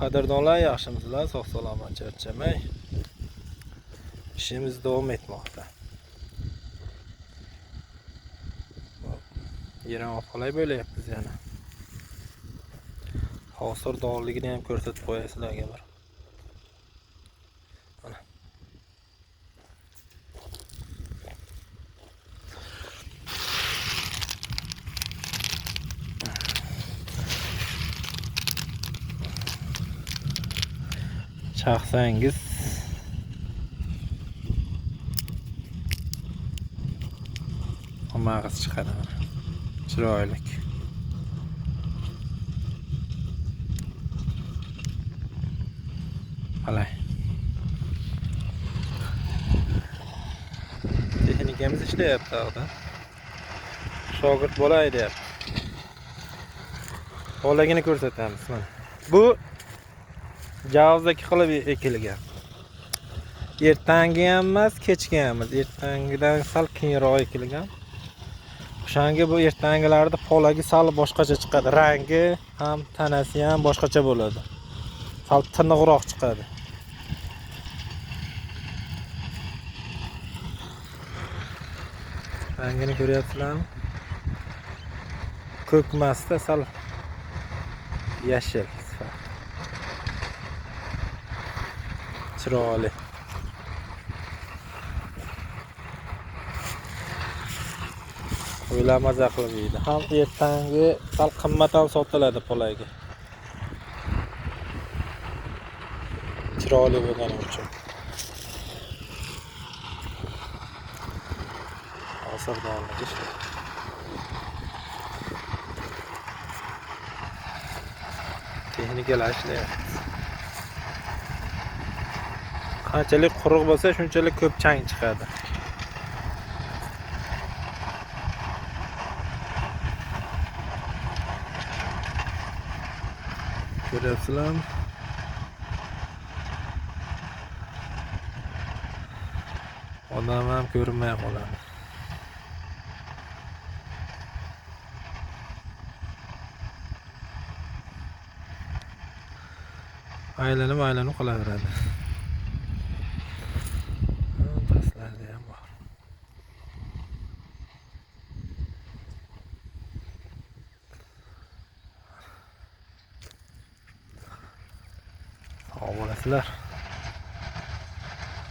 Qadrdonlar, yaxshimisizlar? Sog' salomat, charchamay. İşimiz davom etmoqda. Yerim qolay bo'layapmiz yana. Hozir dorligini ham ko'rsatib qo'yay sizlarga bir. Mana. Chaqsangiz mag'iz chiqadi. Chiroyli. Qalay. Texnikamiz ishlayapti hozir. Shogird bo'lay deyapti. Bolagini ko'rsatamiz mana. Bu javzdagi qilib ekilgan. Ertangi ham emas, kechga ham emas. Ertangidan sal keyinroq ekilgan. O'shanga bu ertangilarda polagi sal boshqacha chiqadi. Rangi ham, tanasi ham boshqacha bo'ladi. Sal tiniqroq chiqadi. Rangini ko'ryapsizlarmi? Ko'kmasda sal yashil. Chiroyli. O'ylar maza qilib yeydi. Ham ertangi sal qimmat ham sotiladi polagi. Chiroyli bo'lgani uchun. Hozir dorligi shu. Texnikalar ishlayapti. Qanchalik quruq bo'lsa, shunchalik ko'p chang chiqadi. Ko'ryapsizlarmi? Odam ham ko'rinmay qoladi. Aylanib qolaveradi. Pastlarda ham bor. Sog' bo'lasizlar.